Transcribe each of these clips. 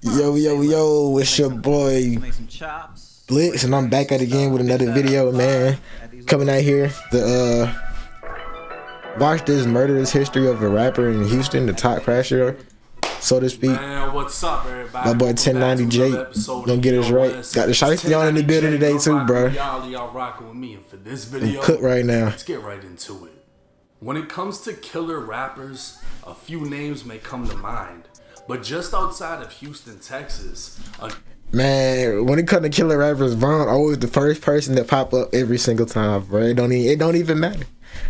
Yo, it's your boy Blitz, and I'm back at it again with another video, man. Coming out here to watch this murderous history of a rapper in Houston, the top crasher, so to speak. Man, what's up, everybody? My boy 1090 Jake gonna get us right. Got the shiesty on in the building today too, bro. Y'all rocking with me, and for this video, I'm cooked right now. Let's get right into it. When it comes to killer rappers, a few names may come to mind. But just outside of Houston, Texas, man, when it comes to killer rappers, Von always the first person that pop up every single time, bro. It don't even matter.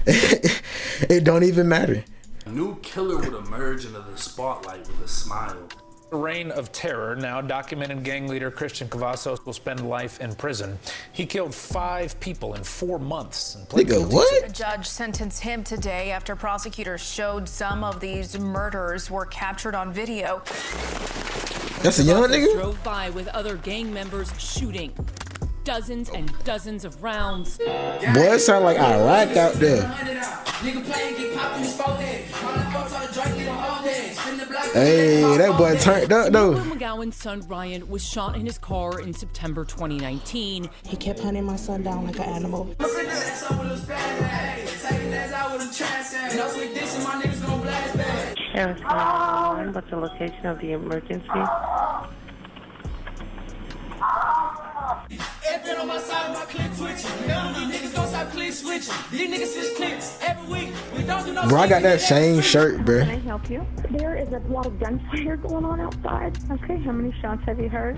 It don't even matter. A new killer would emerge into the spotlight with a smile. A reign of terror. Now, documented gang leader Christian Cavazos will spend life in prison. He killed 5 people in 4 months. Nigga, what? A judge sentenced him today after prosecutors showed some of these murders were captured on video. That's a young nigga? Drove by with other gang members shooting. Dozens and dozens of rounds. Boy, it sound like Iraq out there. Hey, that boy turned up though. McGowan's son Ryan was shot in his car in September 2019. He kept hunting my son down like an animal. Sheriff's 911, what's the location of the emergency? Bro, I got that same shirt, bro. Can I help you? There is a lot of gunfire going on outside. Okay, how many shots have you heard?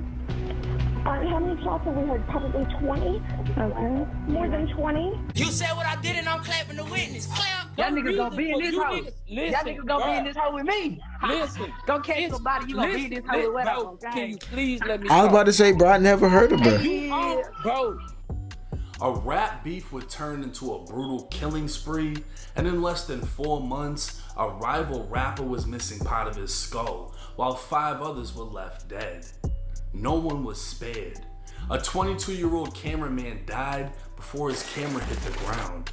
How many shots have we heard? Probably 20. Okay. More than 20. You said what I did and I'm clapping the witness. Clap. Y'all niggas gonna be in this house. Y'all niggas gonna be in this house with me. Listen. Don't catch somebody. You gonna be in this house with what? Okay. Can you please let me I was about to say, bro, I never heard of her. Yeah. Bro. A rap beef would turn into a brutal killing spree, and in less than 4 months, a rival rapper was missing part of his skull, while 5 others were left dead. No one was spared. A 22-year-old cameraman died before his camera hit the ground.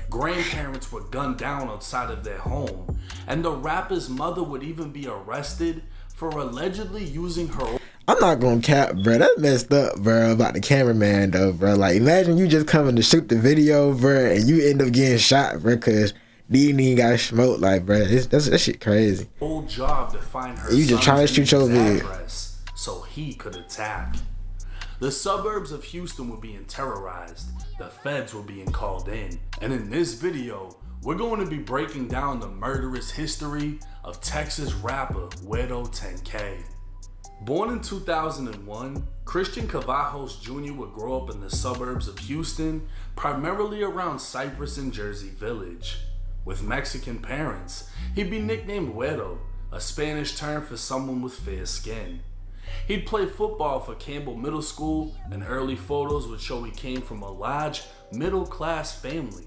Grandparents were gunned down outside of their home, and the rapper's mother would even be arrested for allegedly using her. I'm not gonna cap, bro. That's messed up, bro, about the cameraman, though, bro. Like, imagine you just coming to shoot the video, bro, and you end up getting shot, bro, because D&E got smoked. Like, bro, that shit crazy. Whole job to find her. You just trying to shoot your video so he could attack. The suburbs of Houston were being terrorized. The feds were being called in. And in this video, we're going to be breaking down the murderous history of Texas rapper GUERO10K. Born in 2001, Christian Cavazos Jr. would grow up in the suburbs of Houston, primarily around Cypress and Jersey Village. With Mexican parents, he'd be nicknamed Güero, a Spanish term for someone with fair skin. He'd play football for Campbell Middle School, and early photos would show he came from a large, middle-class family.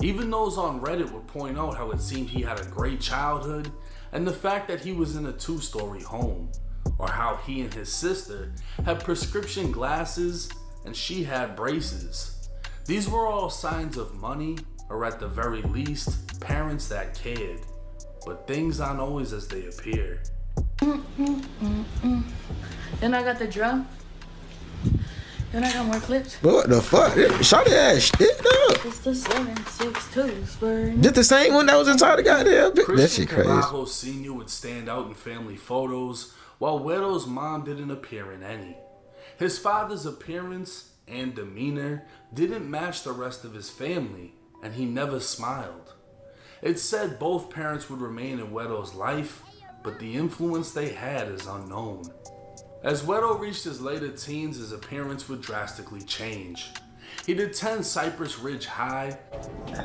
Even those on Reddit would point out how it seemed he had a great childhood, and the fact that he was in a 2-story home, or how he and his sister had prescription glasses and she had braces. These were all signs of money, or at the very least, parents that cared. But things aren't always as they appear. Then I got the drum. Then I got more clips. What the fuck? Shawty ass shit up. It's the 7.62 spur. Just the same one that was inside the goddamn bitch. That shit crazy. Cavazos Sr. would stand out in family photos, while Güero's mom didn't appear in any. His father's appearance and demeanor didn't match the rest of his family, and he never smiled. It's said both parents would remain in Güero's life, but the influence they had is unknown. As Güero reached his later teens, his appearance would drastically change. He'd attend Cypress Ridge High. I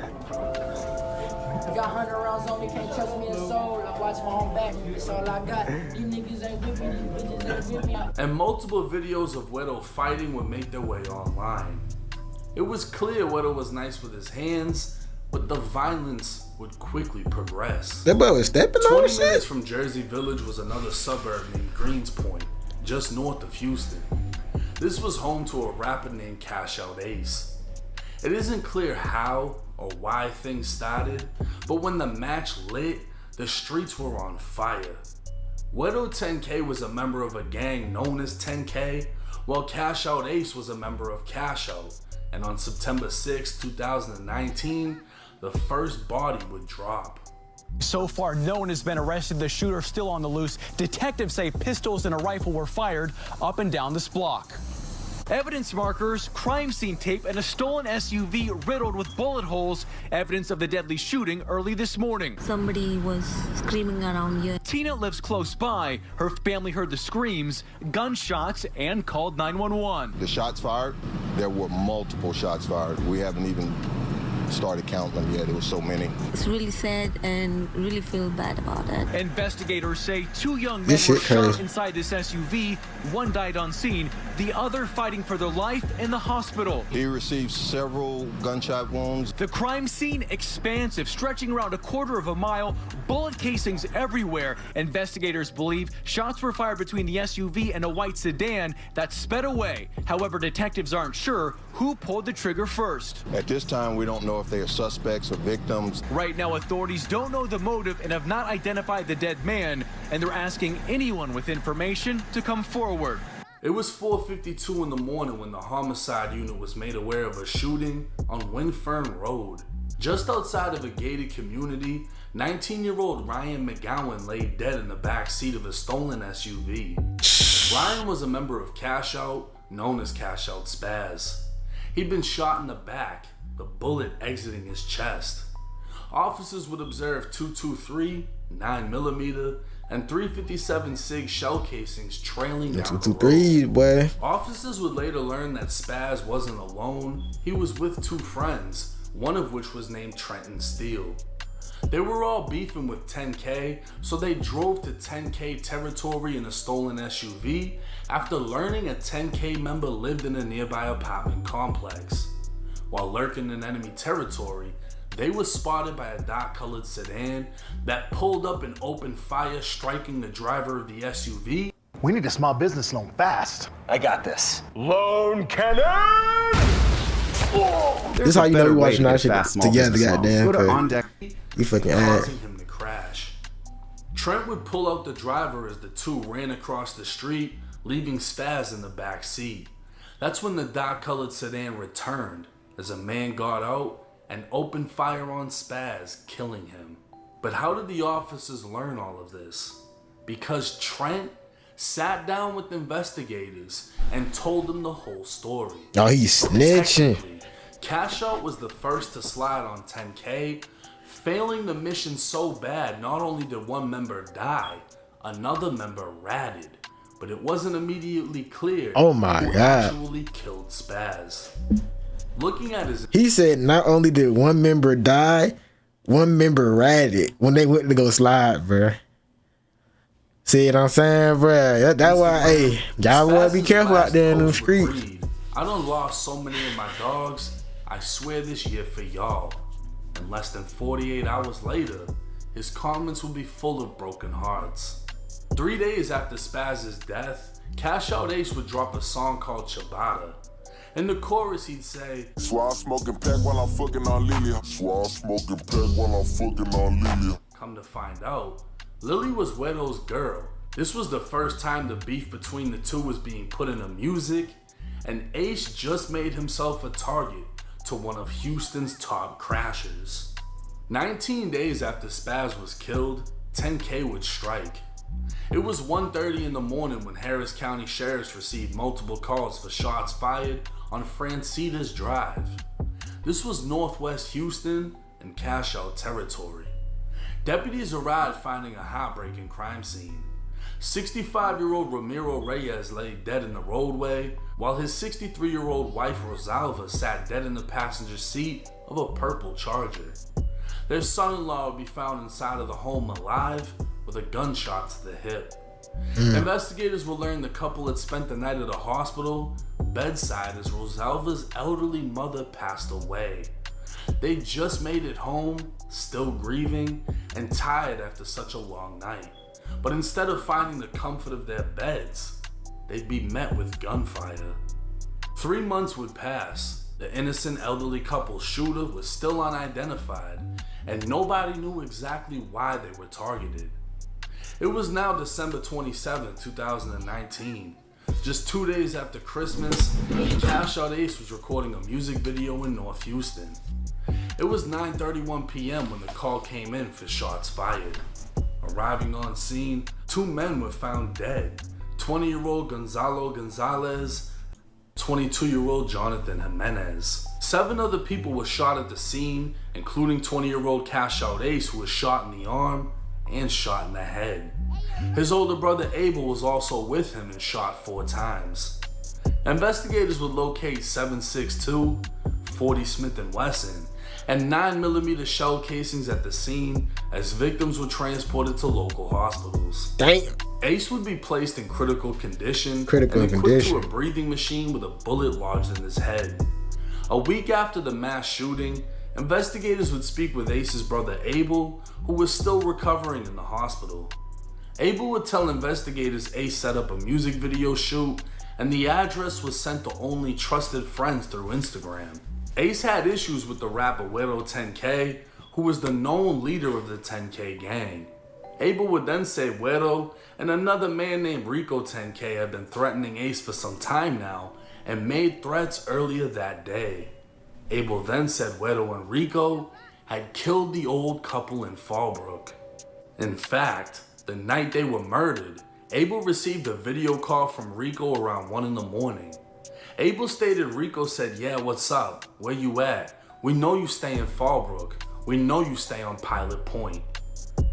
got 100 rounds on me, can't trust me in soul. I watch my own back, that's all I got. You niggas ain't with me, you bitches ain't with me. And multiple videos of Güero fighting would make their way online. It was clear Güero was nice with his hands, but the violence would quickly progress. That boy was stepping on 20 shit. minutes from Jersey Village was another suburb named Greenspoint, just north of Houston. This was home to a rapper named Cash Out Ace. It isn't clear how or why things started, but when the match lit, the streets were on fire. GUERO10K was a member of a gang known as 10K, while Cash Out Ace was a member of Cash Out. And on September 6, 2019, the first body would drop. So far, no one has been arrested. The shooter still on the loose. Detectives say pistols and a rifle were fired up and down this block. Evidence markers, crime scene tape, and a stolen SUV riddled with bullet holes. Evidence of the deadly shooting early this morning. Somebody was screaming around here. Tina lives close by. Her family heard the screams, gunshots, and called 911. The shots fired, there were multiple shots fired. We haven't even started counting them yet. There were so many. It's really sad and really feel bad about it. Investigators say 2 young men were shot inside this SUV. One died on scene, the other fighting for their life in the hospital. He received several gunshot wounds. The crime scene expansive, stretching around a quarter of a mile, bullet casings everywhere. Investigators believe shots were fired between the SUV and a white sedan that sped away. However, detectives aren't sure who pulled the trigger first. At this time, we don't know if they are suspects or victims. Right now, authorities don't know the motive and have not identified the dead man, and they're asking anyone with information to come forward. It was 4:52 in the morning when the homicide unit was made aware of a shooting on Windfern Road. Just outside of a gated community, 19-year-old Ryan McGowan lay dead in the back seat of a stolen SUV. Ryan was a member of Cash Out, known as Cash Out Spaz. He'd been shot in the back, the bullet exiting his chest. Officers would observe 223, 9mm, and 357 SIG shell casings trailing down the road. Boy. Officers would later learn that Spaz wasn't alone. He was with 2 friends, one of which was named Trenton Steele. They were all beefing with 10K, so they drove to 10K territory in a stolen SUV after learning a 10K member lived in a nearby apartment complex. While lurking in enemy territory, they were spotted by a dark-colored sedan that pulled up and opened fire, striking the driver of the SUV. We need a small business loan fast. I got this. Loan cannon! Oh, this is how you know we watching our shit together, goddamn. Go to On Deck. You fucking ass. Causing him to crash. Trent would pull out the driver as the two ran across the street, leaving Spaz in the back seat. That's when the dark-colored sedan returned as a man got out and opened fire on Spaz, killing him. But how did the officers learn all of this? Because Trent sat down with investigators and told them the whole story. Oh, he's snitching. Cash Out was the first to slide on 10K, failing the mission so bad not only did one member die, another member ratted. But it wasn't immediately clear who actually killed Spaz. Looking at his... He said not only did one member die, one member ratted when they went to go slide, bruh. See what I'm saying, bruh? That's why, hey, y'all wanna be careful out there in them streets. I done lost so many of my dogs, I swear this year for y'all. And less than 48 hours later, his comments will be full of broken hearts. 3 days after Spaz's death, Cash Out Ace would drop a song called Ciabatta. In the chorus, he'd say, Swab smoking pack while I'm fucking on Lilia. Swab smoking pack while I'm fucking on Lilia. Come to find out, Lily was Guero's girl. This was the first time the beef between the two was being put into music, and Ace just made himself a target to one of Houston's top crashers. 19 days after Spaz was killed, 10K would strike. It was 1:30 in the morning when Harris County sheriffs received multiple calls for shots fired on Francitas Drive. This was northwest Houston and Cash Out territory. Deputies arrived finding a heartbreaking crime scene. 65-year-old Ramiro Reyes lay dead in the roadway, while his 63-year-old wife Rosalva sat dead in the passenger seat of a purple Charger. Their son-in-law would be found inside of the home alive with a gunshot to the hip. Investigators will learn the couple had spent the night at a hospital bedside as Rosalva's elderly mother passed away. They just made it home, still grieving and tired after such a long night. But instead of finding the comfort of their beds, they'd be met with gunfire. 3 months would pass. The innocent elderly couple's shooter was still unidentified, and nobody knew exactly why they were targeted. It was now December 27, 2019. Just 2 days after Christmas, Cash Out Ace was recording a music video in North Houston. It was 9:31 p.m. when the call came in for shots fired. Arriving on scene, 2 men were found dead. 20-year-old Gonzalo Gonzalez, 22-year-old Jonathan Jimenez. 7 other people were shot at the scene, including 20-year-old Cash Out Ace, who was shot in the arm and shot in the head. His older brother Abel was also with him and shot 4 times. Investigators would locate 7.62, 40 Smith & Wesson, and 9mm shell casings at the scene as victims were transported to local hospitals. Damn. Ace would be placed in critical condition and equipped to a breathing machine with a bullet lodged in his head. A week after the mass shooting, investigators would speak with Ace's brother Abel, who was still recovering in the hospital. Abel would tell investigators Ace set up a music video shoot and the address was sent to only trusted friends through Instagram. Ace had issues with the rapper GUERO10K, who was the known leader of the 10K gang. Abel would then say Guero and another man named Rico10K had been threatening Ace for some time now and made threats earlier that day. Abel then said Guero and Rico had killed the old couple in Fallbrook. In fact, the night they were murdered, Abel received a video call from Rico around 1 in the morning. Abel stated Rico said, "Yeah, what's up? Where you at? We know you stay in Fallbrook. We know you stay on Pilot Point."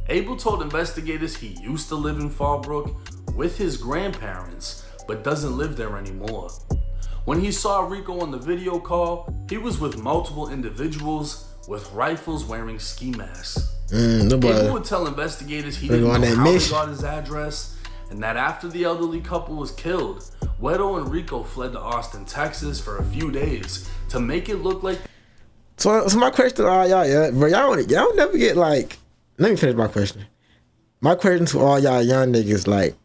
Abel told investigators he used to live in Fallbrook with his grandparents, but doesn't live there anymore. When he saw Rico on the video call, he was with multiple individuals with rifles wearing ski masks. Abel would tell investigators he didn't know how he got his address, and that after the elderly couple was killed, Guero and Rico fled to Austin, Texas for a few days to make it look like... So my question to all y'all, yeah, bro, y'all never get like... Let me finish my question. My question to all y'all young niggas, like,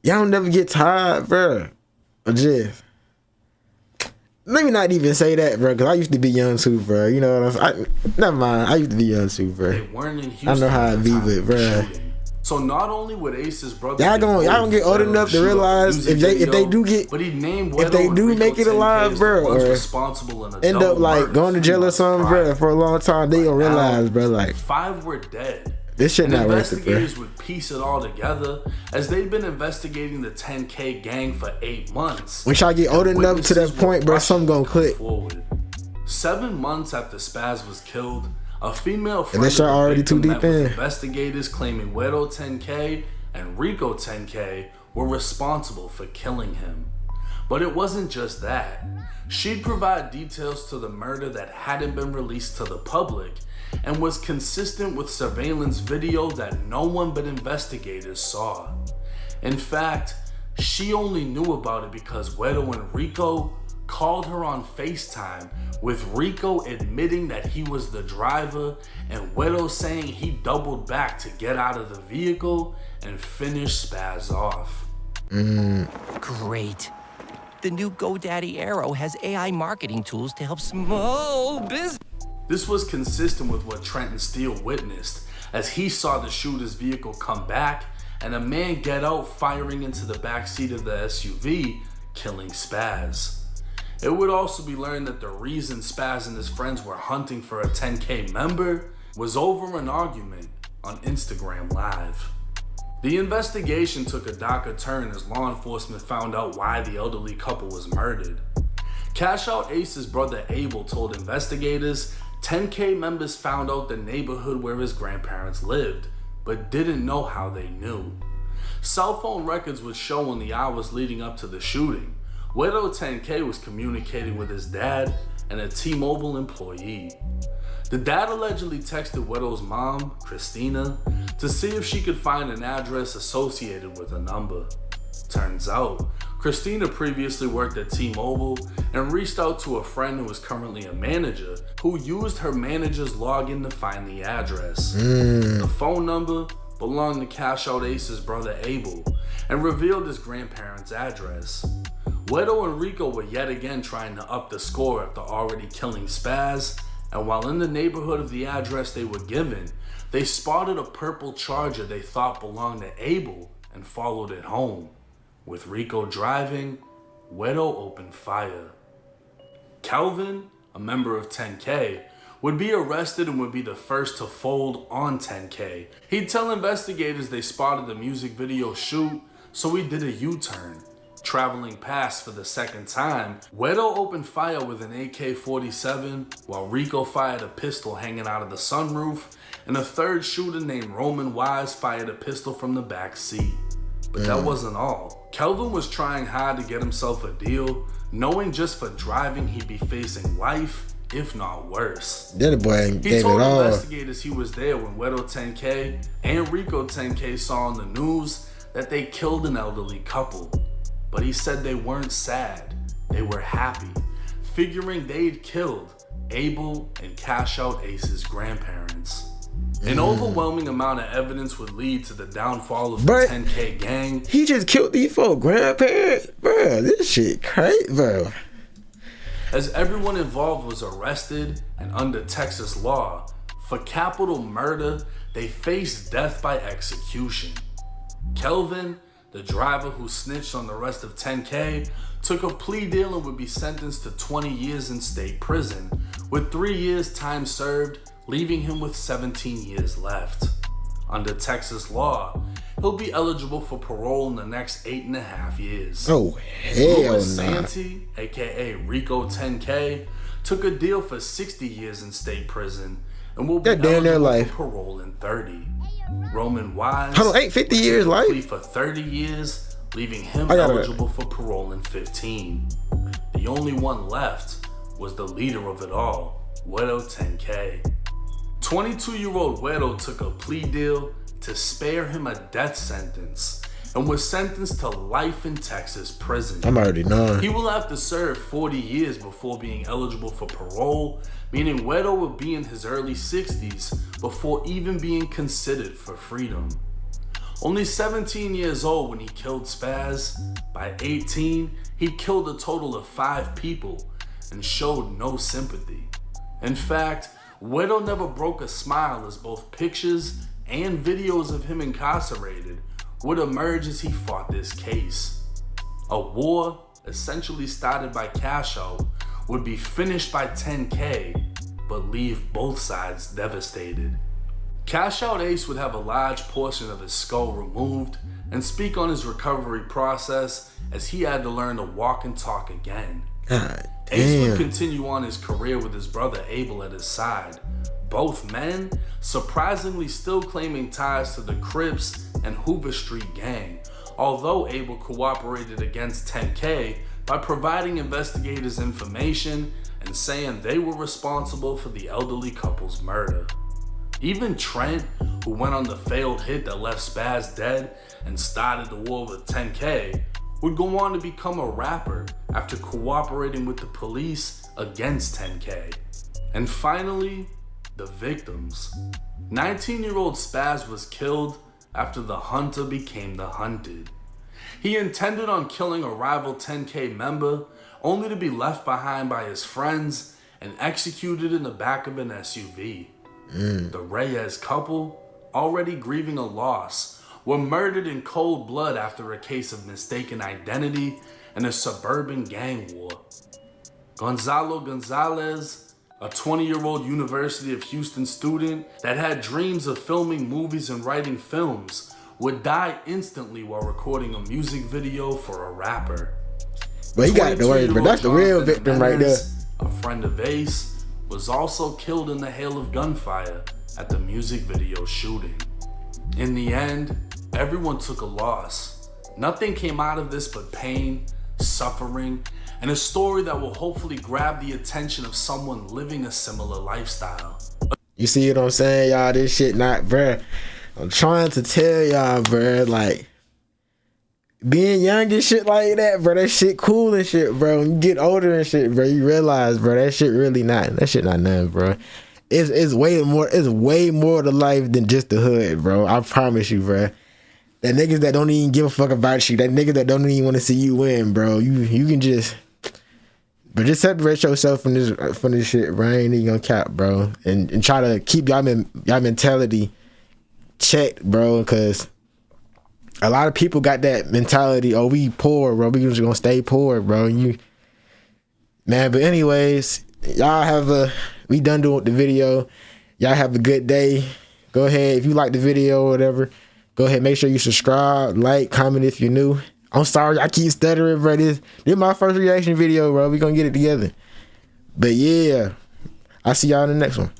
y'all never get tired, bro, or just... Let me not even say that, bro, because I used to be young too, bro. You know what I'm saying? Never mind, I used to be young too, bro. They weren't in Houston. I know how it be with, bro. So not only would Ace's brother, y'all don't get old enough to realize if they do make it alive, bro, or end up like going to jail or something, bro, for a long time, they gonna realize, bro, like 5 were dead. This shit not worth it, bro. Investigators would piece it all together as they've been investigating the 10K gang for 8 months. When y'all get old enough to that point, bro, something gonna click. 7 months after Spaz was killed, a female friend and this shit already too deep in. Investigators claiming GUERO10K and Rico10K were responsible for killing him. But it wasn't just that. She'd provide details to the murder that hadn't been released to the public and was consistent with surveillance video that no one but investigators saw. In fact, she only knew about it because Guero and Rico called her on FaceTime, with Rico admitting that he was the driver and Guero saying he doubled back to get out of the vehicle and finish Spaz off. Great. The new GoDaddy Arrow has AI marketing tools to help small business. This was consistent with what Trenton Steele witnessed as he saw the shooter's vehicle come back and a man get out firing into the backseat of the SUV, killing Spaz. It would also be learned that the reason Spaz and his friends were hunting for a 10K member was over an argument on Instagram Live. The investigation took a darker turn as law enforcement found out why the elderly couple was murdered. Cash Out Ace's brother Abel told investigators 10K members found out the neighborhood where his grandparents lived, but didn't know how they knew. Cell phone records would show in the hours leading up to the shooting. GUERO10K was communicating with his dad and a T-Mobile employee. The dad allegedly texted Guero's mom, Christina, to see if she could find an address associated with a number. Turns out, Christina previously worked at T-Mobile and reached out to a friend who is currently a manager who used her manager's login to find the address. The phone number belonged to Cash Out Ace's brother Abel and revealed his grandparents' address. Guero and Rico were yet again trying to up the score after already killing Spaz, and while in the neighborhood of the address they were given, They spotted a purple Charger they thought belonged to Abel and followed it home. With Rico driving, Guero opened fire. Kelvin, a member of 10K, would be arrested and would be the first to fold on 10K. He'd tell investigators they spotted the music video shoot, so he did a U-turn. Traveling past for the second time, Guero opened fire with an AK-47 while Rico fired a pistol hanging out of the sunroof, and a third shooter named Roman Wise fired a pistol from the back seat. But that wasn't all. Kelvin was trying hard to get himself a deal, knowing just for driving he'd be facing life, if not worse. That boy He gave told it all. investigators he was there when GUERO10K and Rico10K saw on the news that they killed an elderly couple. But he said they weren't sad, they were happy, figuring they'd killed Abel and Cash Out Ace's grandparents. An overwhelming amount of evidence would lead to the downfall of the 10K gang. He just killed these four grandparents? Bro, this shit crazy, bro. As everyone involved was arrested, and under Texas law, for capital murder, they faced death by execution. Kelvin, the driver who snitched on the rest of 10K, took a plea deal and would be sentenced to 20 years in state prison, with 3 years time served, leaving him with 17 years left. Under Texas law, he'll be eligible for parole in the next 8.5 years. Oh, hell Louis nah. Santee, aka Rico10K, took a deal for 60 years in state prison and will be eligible for parole in 30. Roman Wise, Hold on, ain't 50 years life? plea for 30 years, leaving him eligible for parole in 15. The only one left was the leader of it all, GUERO10K. 22-year-old Guero took a plea deal to spare him a death sentence and was sentenced to life in Texas prison. I'm already knowing. He will have to serve 40 years before being eligible for parole, meaning Guero will be in his early 60s before even being considered for freedom. Only 17 years old when he killed Spaz, by 18, he killed a total of 5 people and showed no sympathy. In fact, Guero never broke a smile as both pictures and videos of him incarcerated would emerge as he fought this case. A war essentially started by Cash Out would be finished by 10K, but leave both sides devastated. Cash Out Ace would have a large portion of his skull removed and speak on his recovery process as he had to learn to walk and talk again. God Ace would damn. continue on his career with his brother Abel at his side. Both men surprisingly still claiming ties to the Crips and Hoover Street gang, although Abel cooperated against 10K by providing investigators information and saying they were responsible for the elderly couple's murder. Even Trent, who went on the failed hit that left Spaz dead and started the war with 10K, would go on to become a rapper after cooperating with the police against 10K. And finally, the victims. 19-year-old Spaz was killed after the hunter became the hunted. He intended on killing a rival 10K member, only to be left behind by his friends and executed in the back of an SUV. The Reyes couple, already grieving a loss, were murdered in cold blood after a case of mistaken identity and a suburban gang war. Gonzalo Gonzalez, a 20-year-old University of Houston student that had dreams of filming movies and writing films, would die instantly while recording a music video for a rapper. But he got the word, but that's the real victim right there. A friend of Ace was also killed in the hail of gunfire at the music video shooting. In the end, everyone took a loss. Nothing came out of this but pain, suffering, and a story that will hopefully grab the attention of someone living a similar lifestyle. You see what I'm saying, y'all? This shit not, bruh. I'm trying to tell y'all, bruh, like, being young and shit like that, bro, that shit cool and shit, bro. When you get older and shit, bro, you realize, bro, that shit really not, that shit not nothing, bro. It's way more to life than just the hood, bro. I promise you, bro. That niggas that don't even give a fuck about you, that niggas that don't even want to see you win, bro. You can just, but just separate yourself from this shit, bro. I ain't even gonna cap, bro, and try to keep y'all mentality checked, bro, because a lot of people got that mentality, oh, we poor, bro, we just gonna stay poor, bro. Man, but anyways, we done doing the video. Y'all have a good day. Go ahead, if you like the video or whatever, go ahead, make sure you subscribe, like, comment if you're new. I'm sorry, I keep stuttering, bro. This is my first reaction video, bro. We gonna get it together. But yeah, I'll see y'all in the next one.